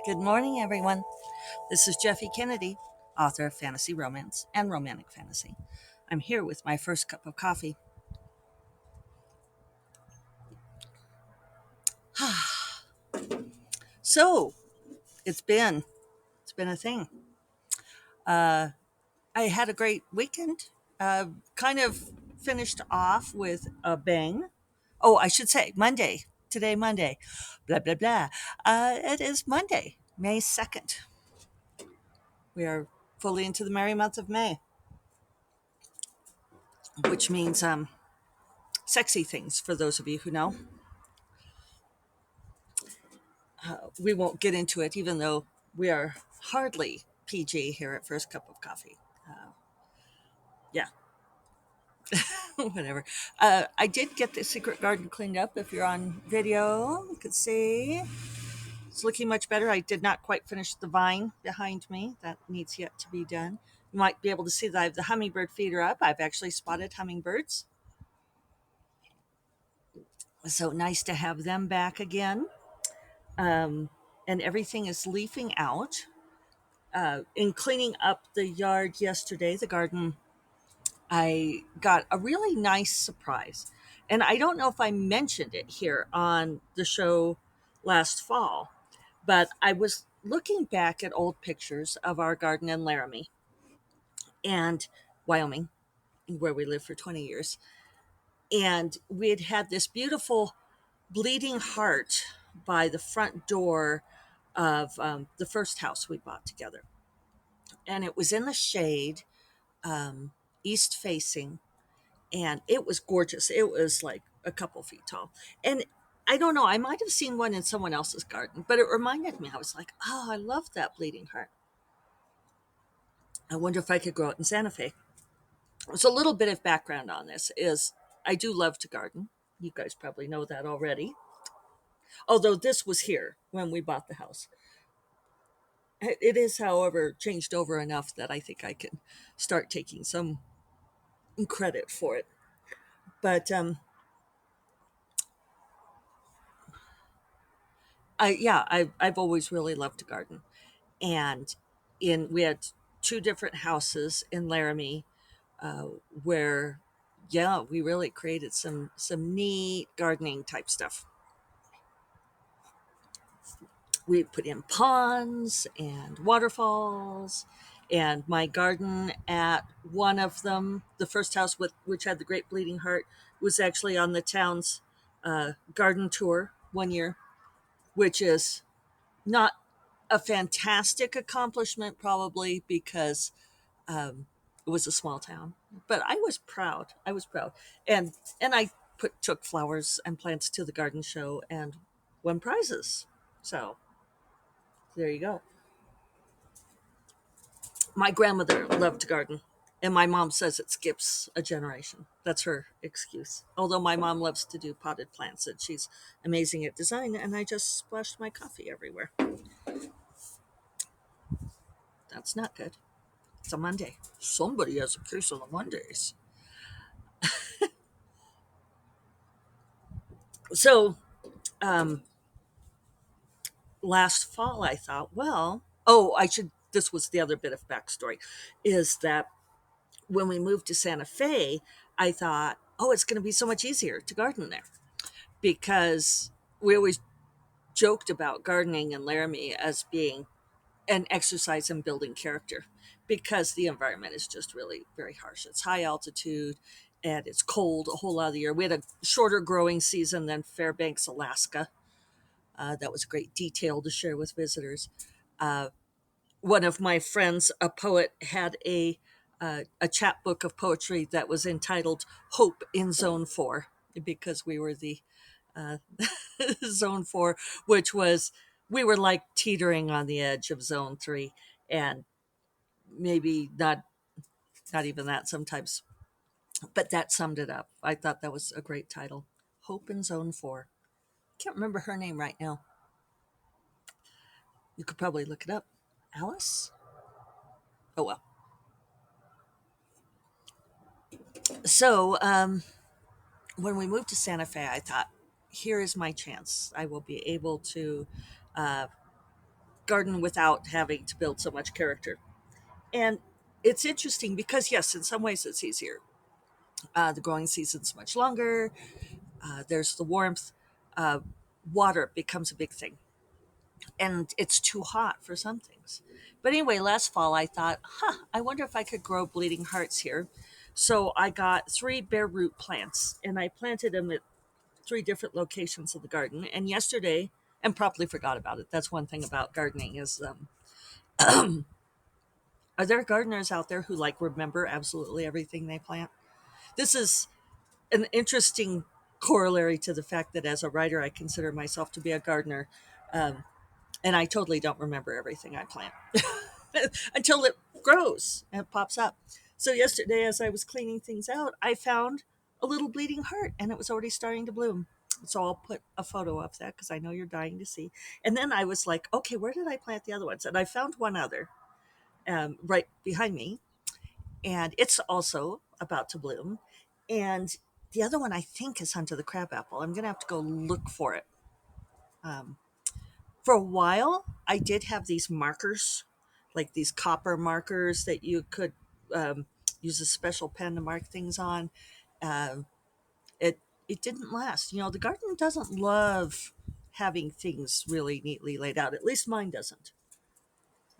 Good morning, everyone. This is Jeffy Kennedy, author of fantasy romance and romantic fantasy. I'm here with my first cup of coffee. So it's been a thing. Uh, I had a great weekend. Kind of finished off with a bang. Oh, I should say Monday. Today, Monday. Blah blah blah. It is Monday, May 2nd. We are fully into the merry month of May, which means sexy things for those of you who know. We won't get into it, even though we are hardly PG here at First Cup of Coffee. Uh, yeah, whatever. I did get the secret garden cleaned up. If you're on video, you could see it's looking much better. I did not quite finish the vine behind me. That needs yet to be done. You might be able to see that I have the hummingbird feeder up. I've actually spotted hummingbirds. So nice to have them back again. Um, and everything is leafing out. In cleaning up the yard yesterday, the garden, I got a really nice surprise. And I don't know if I mentioned it here on the show last fall, but I was looking back at old pictures of our garden in Laramie and Wyoming, where we lived for 20 years. And we had had this beautiful bleeding heart by the front door of the first house we bought together. And it was in the shade, um, east facing, and it was gorgeous. It was like a couple feet tall. And I don't know, I might have seen one in someone else's garden, but it reminded me. I was like, oh, I love that bleeding heart. I wonder if I could grow it in Santa Fe. So a little bit of background on this is I do love to garden. You guys probably know that already. Although this was here when we bought the house. It is, however, changed over enough that I think I can start taking some credit for it. But I've always really loved to garden. And we had two different houses in Laramie, uh, where we really created some neat gardening type stuff. We put in ponds and waterfalls, and my garden at one of them, the first house with which had the great bleeding heart, was actually on the town's garden tour one year, which is not a fantastic accomplishment, probably because it was a small town, but I was proud. I was proud, and I took flowers and plants to the garden show and won prizes. So there you go. My grandmother loved to garden, and my mom says it skips a generation. That's her excuse. Although my mom loves to do potted plants, and she's amazing at design. And I just splashed my coffee everywhere. That's not good. It's a Monday. Somebody has a case on the Mondays. So um, last fall, I thought, well, oh, I should. This was the other bit of backstory, is that when we moved to Santa Fe, I thought, oh, it's going to be so much easier to garden there because we always joked about gardening in Laramie as being an exercise in building character because the environment is just really very harsh. It's high altitude and it's cold a whole lot of the year. We had a shorter growing season than Fairbanks, Alaska. That was a great detail to share with visitors. Uh, One of my friends, a poet, had a chapbook of poetry that was entitled "Hope in Zone 4" because we were the uh, Zone 4, which was we were like teetering on the edge of Zone 3, and maybe not even that sometimes, but that summed it up. I thought that was a great title, "Hope in Zone 4." Can't remember her name right now. You could probably look it up. Alice? Oh well. So when we moved to Santa Fe, I thought, here is my chance. I will be able to garden without having to build so much character. And it's interesting because, yes, in some ways it's easier. The growing season's much longer. There's the warmth. Uh, Water becomes a big thing, and it's too hot for some things. But anyway, last fall I thought, I wonder if I could grow bleeding hearts here. So I got three bare root plants, and I planted them at three different locations of the garden. And yesterday, and promptly forgot about it. That's one thing about gardening is, are there gardeners out there who like remember absolutely everything they plant? This is an interesting corollary to the fact that as a writer, I consider myself to be a gardener. Um, and I totally don't remember everything I plant until it grows and pops up. So yesterday, as I was cleaning things out, I found a little bleeding heart, and it was already starting to bloom. So I'll put a photo of that because I know you're dying to see. And then I was like, okay, where did I plant the other ones? And I found one other right behind me, and it's also about to bloom. And the other one I think is under the crabapple. I'm gonna have to go look for it. Um, for a while, I did have these markers, like these copper markers that you could um, use a special pen to mark things on. Um, it it didn't last. The garden doesn't love having things really neatly laid out. At least mine doesn't.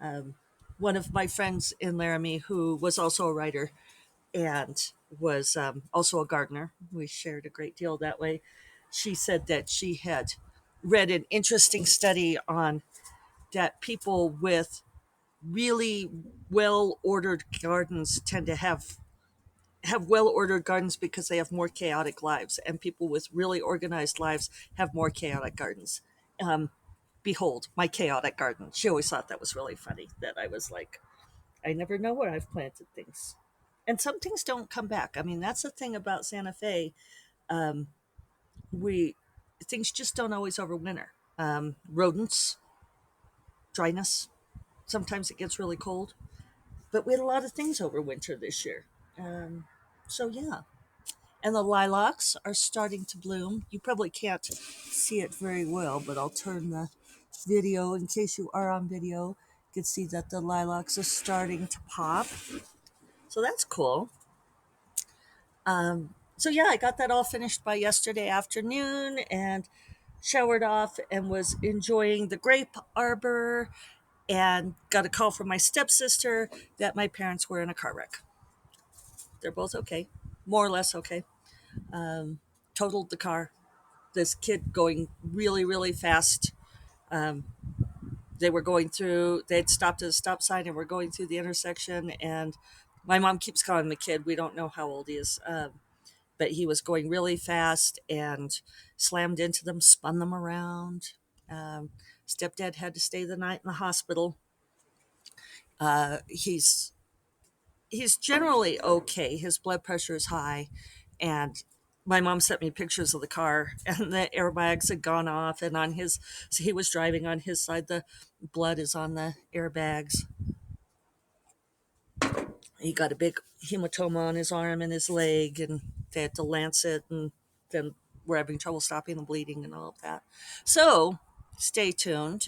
Um, One of my friends in Laramie, who was also a writer and was also a gardener, we shared a great deal that way. She said that she had read an interesting study on that people with really well ordered gardens tend to have well ordered gardens because they have more chaotic lives, and people with really organized lives have more chaotic gardens. Um, Behold my chaotic garden. She always thought that was really funny. That I was like, I never know where I've planted things, and some things don't come back. I mean, that's the thing about Santa Fe. Um, we Things just don't always overwinter. Rodents, dryness. Sometimes it gets really cold. But we had a lot of things over winter this year. Um, so yeah, and the lilacs are starting to bloom. You probably can't see it very well, but I'll turn the video in case you are on video. You can see that the lilacs are starting to pop. So that's cool. So yeah, I got that all finished by yesterday afternoon and showered off and was enjoying the grape arbor and got a call from my stepsister that my parents were in a car wreck. They're both okay, more or less okay. Totaled the car. This kid going really, really fast. Um, they were going through, they'd stopped at a stop sign and were going through the intersection. And my mom keeps calling him a kid. We don't know how old he is. But he was going really fast and slammed into them, spun them around. Um, Stepdad had to stay the night in the hospital. He's generally okay. His blood pressure is high, and my mom sent me pictures of the car, and the airbags had gone off. And on his, so he was driving on his side. The blood is on the airbags. He got a big hematoma on his arm and his leg, and they had to lance it, and then we're having trouble stopping the bleeding and all of that. So stay tuned.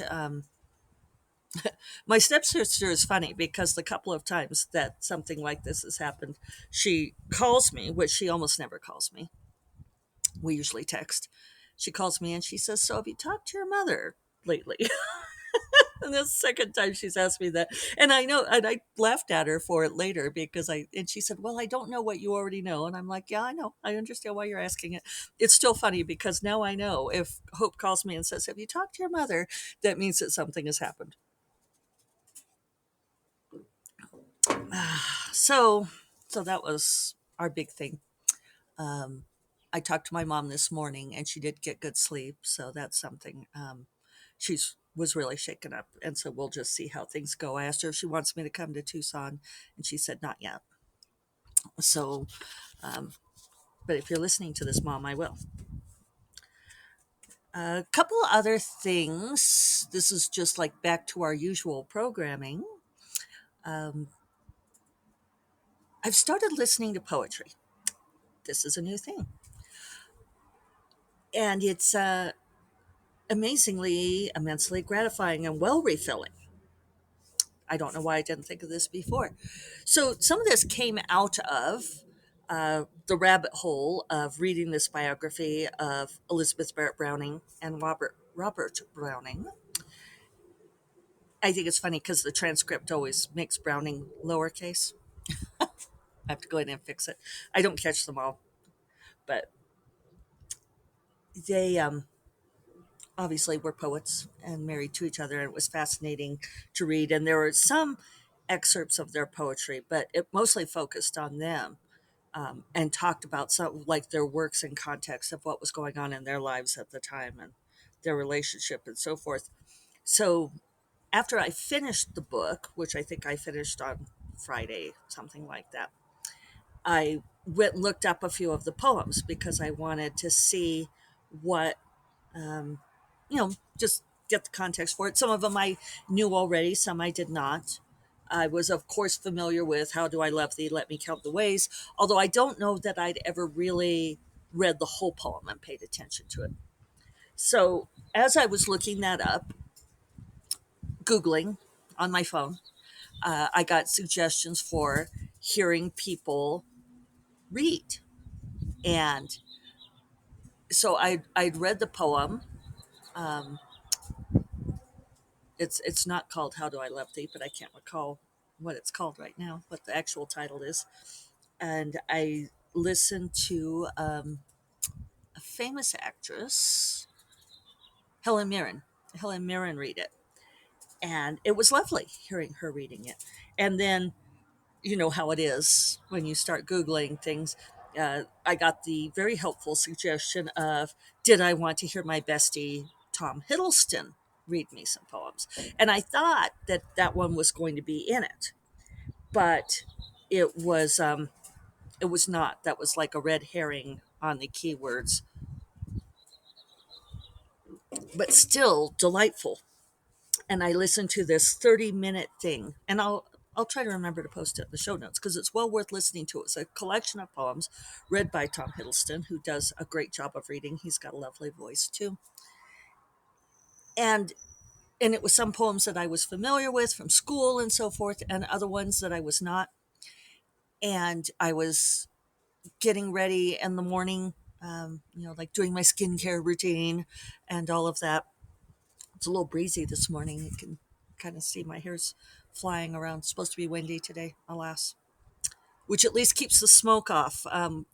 My stepsister is funny because the couple of times that something like this has happened, she calls me, which she almost never calls me. We usually text. She calls me and she says, "So have you talked to your mother lately?" And the second time she's asked me that, and I know, and I laughed at her for it later because and she said, "Well, I don't know what you already know." And I'm like, "Yeah, I know. I understand why you're asking it." It's still funny because now I know if Hope calls me and says, "Have you talked to your mother?" That means that something has happened. So, so that was our big thing. Um, I talked to my mom this morning, and she did get good sleep, so that's something. She's was really shaken up, and so we'll just see how things go. I asked her if she wants me to come to Tucson, and she said not yet. So, um, but if you're listening to this, Mom, I will. A couple other things. This is just like back to our usual programming. Um, I've started listening to poetry. This is a new thing, and it's amazingly, immensely gratifying and well refilling. I don't know why I didn't think of this before. So some of this came out of the rabbit hole of reading this biography of Elizabeth Barrett Browning and Robert Browning. I think it's funny because the transcript always makes Browning lowercase. I have to go in and fix it. I don't catch them all, but they obviously were poets and married to each other, and it was fascinating to read. And there were some excerpts of their poetry, but it mostly focused on them, and talked about some like their works in context of what was going on in their lives at the time and their relationship and so forth. So after I finished the book, which I think I finished on Friday, something like that, I went and looked up a few of the poems because I wanted to see what, um, just get the context for it. Some of them I knew already, some I did not. I was, of course, familiar with How Do I Love Thee? Let Me Count the Ways, although I don't know that I'd ever really read the whole poem and paid attention to it. So as I was looking that up, Googling on my phone, I got suggestions for hearing people read. And so I'd read the poem. Um, it's not called How Do I Love Thee, but I can't recall what it's called right now, what the actual title is. And I listened to a famous actress, Helen Mirren. Helen Mirren read it. And it was lovely hearing her reading it. And then you know how it is when you start Googling things. I got the very helpful suggestion of, did I want to hear my bestie, Tom Hiddleston, read me some poems? And I thought that that one was going to be in it, but it was, it was not. That was like a red herring on the keywords, but still delightful. And I listened to this 30-minute thing, and I'll try to remember to post it in the show notes because it's well worth listening to. It's a collection of poems read by Tom Hiddleston, who does a great job of reading. He's got a lovely voice too. And and it was some poems that I was familiar with from school and so forth, and other ones that I was not. And I was getting ready in the morning, like doing my skincare routine and all of that. It's a little breezy this morning. You can kind of see my hair's flying around. It's supposed to be windy today, alas, which at least keeps the smoke off.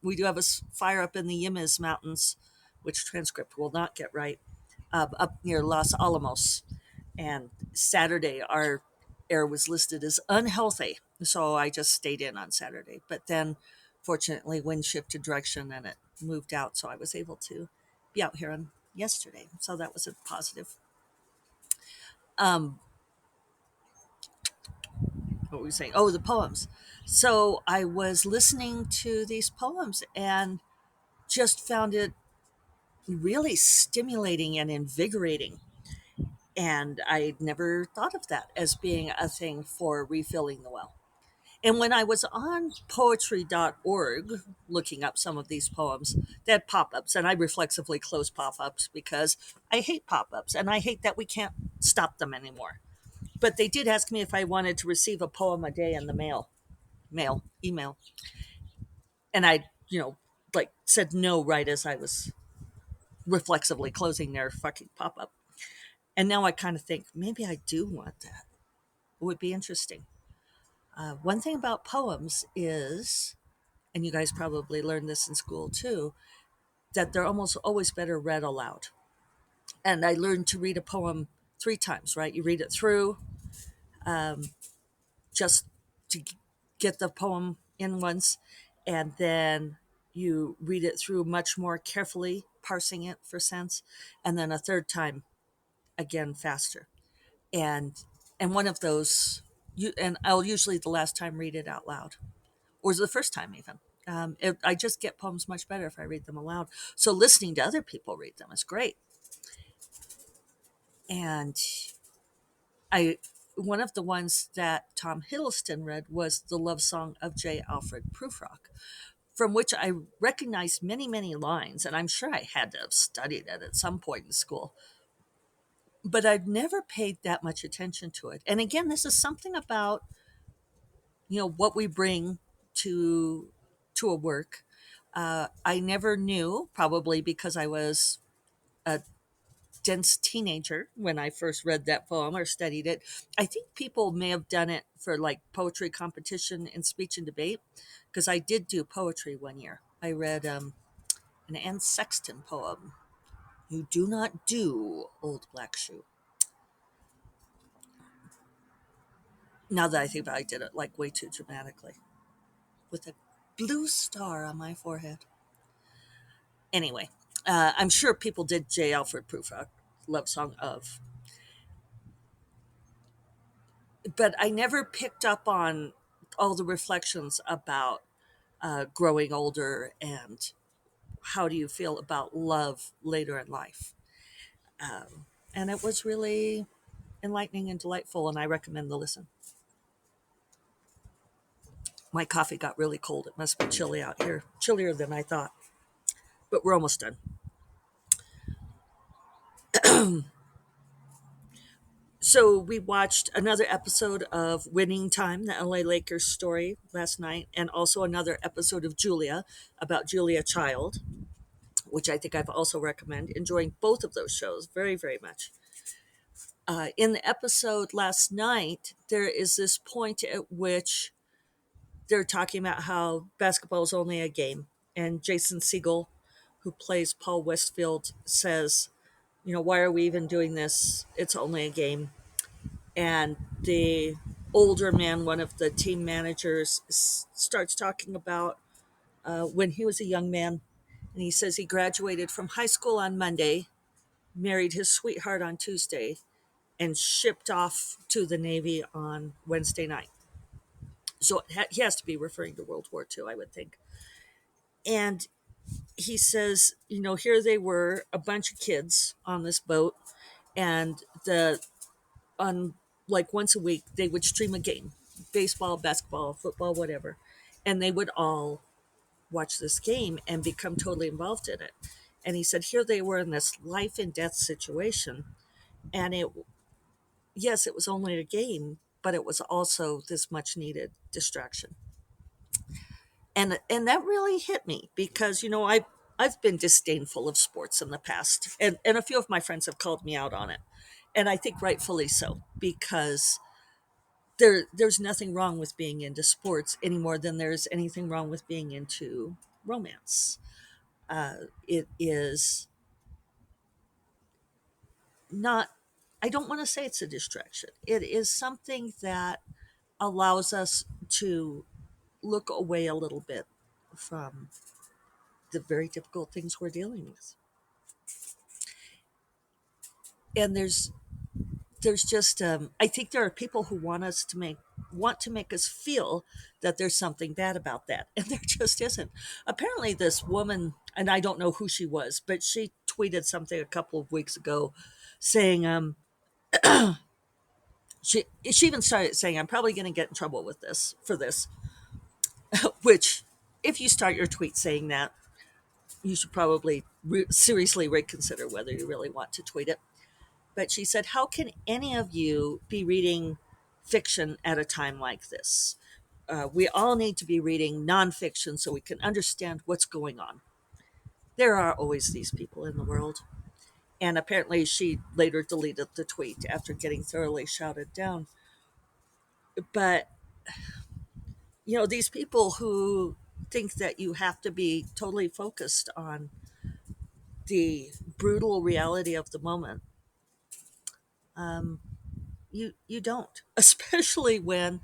We do have a fire up in the Yemez Mountains, which transcript will not get right, up near Los Alamos. And Saturday, our air was listed as unhealthy. So I just stayed in on Saturday. But then, fortunately, wind shifted direction and it moved out. So I was able to be out here on yesterday. So that was a positive. Um, what were we saying? Oh, the poems. So I was listening to these poems and just found it really stimulating and invigorating. And I'd never thought of that as being a thing for refilling the well. And when I was on poetry.org looking up some of these poems, they had pop ups, and I reflexively close pop ups because I hate pop ups and I hate that we can't stop them anymore. But they did ask me if I wanted to receive a poem a day in the email. And I, like said no right as I was reflexively closing their fucking pop up. And now I kind of think maybe I do want that. It would be interesting. One thing about poems is, and you guys probably learned this in school too, that they're almost always better read aloud. And I learned to read a poem 3 times, right? You read it through, um, just to get the poem in once, and then you read it through much more carefully, parsing it for sense, and then a third time again faster. And one of those, and I'll usually the last time read it out loud, or the first time even. I just get poems much better if I read them aloud. So listening to other people read them is great. And I one of the ones that Tom Hiddleston read was the love song of J. Alfred Prufrock, from which I recognized many, many lines, and I'm sure I had to have studied it at some point in school. but I'd never paid that much attention to it. And again, this is something about, what we bring to a work. I never knew, probably because I was a dense teenager when I first read that poem or studied it. I think people may have done it for like poetry competition and speech and debate, because I did do poetry one year. I read an Anne Sexton poem, "You Do Not Do, Old Black Shoe." Now that I think about it, I did it like way too dramatically with a blue star on my forehead. Anyway, I'm sure people did J. Alfred Prufrock, Love Song of, but I never picked up on all the reflections about growing older and how do you feel about love later in life. And it was really enlightening and delightful, and I recommend the listen. My coffee got really cold. It must be chilly out here, chillier than I thought, but we're almost done. So we watched another episode of Winning Time, the LA Lakers story last night, and also another episode of Julia about Julia Child, which I think I've also recommend. Enjoying both of those shows very, very much. In the episode last night, there is this point at which they're talking about how basketball is only a game, and Jason Segel, who plays Paul Westfield, says, why are we even doing this? It's only a game. And the older man, one of the team managers, starts talking about when he was a young man. And he says he graduated from high school on Monday, married his sweetheart on Tuesday, and shipped off to the Navy on Wednesday night. So he has to be referring to World War II, I would think. And he says, here they were, a bunch of kids on this boat, and on like once a week they would stream a game, baseball, basketball, football, whatever, and they would all watch this game and become totally involved in it. And he said here they were in this life and death situation, and yes, it was only a game, but it was also this much needed distraction. And that really hit me because I've been disdainful of sports in the past, and a few of my friends have called me out on it, and I think rightfully so, because there's nothing wrong with being into sports any more than there's anything wrong with being into romance. It is not, I don't want to say it's a distraction. It is something that allows us to look away a little bit from the very difficult things we're dealing with. And there's just I think there are people who want to make us feel that there's something bad about that, and there just isn't. Apparently this woman, and I don't know who she was, but she tweeted something a couple of weeks ago saying she even started saying, I'm probably going to get in trouble with this for this, which if you start your tweet saying that, you should probably seriously reconsider whether you really want to tweet it. But she said, how can any of you be reading fiction at a time like this? We all need to be reading nonfiction so we can understand what's going on. There are always these people in the world. And apparently, she later deleted the tweet after getting thoroughly shouted down. But, these people who think that you have to be totally focused on the brutal reality of the moment, um, you don't, especially when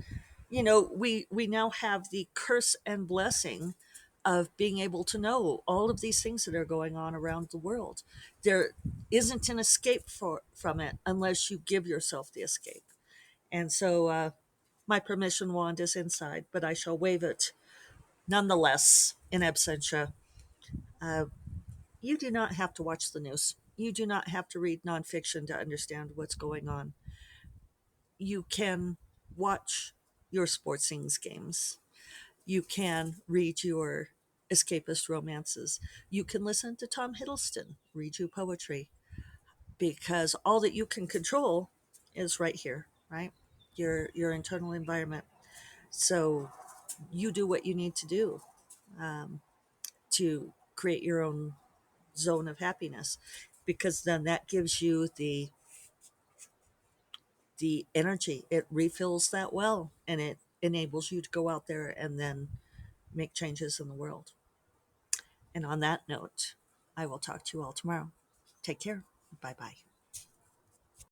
we now have the curse and blessing of being able to know all of these things that are going on around the world. There isn't an escape from it unless you give yourself the escape. And so my permission wand is inside, but I shall wave it nonetheless in absentia. uh, you do not have to watch the news, you do not have to read nonfiction to understand what's going on. You can watch your sportsings games. You can read your escapist romances. You can listen to Tom Hiddleston read you poetry. because all that you can control is right here, right? Your internal environment. So you do what you need to do um, to create your own zone of happiness, because then that gives you the energy. It refills that well, and it enables you to go out there and then make changes in the world. And on that note, I will talk to you all tomorrow. Take care. Bye bye.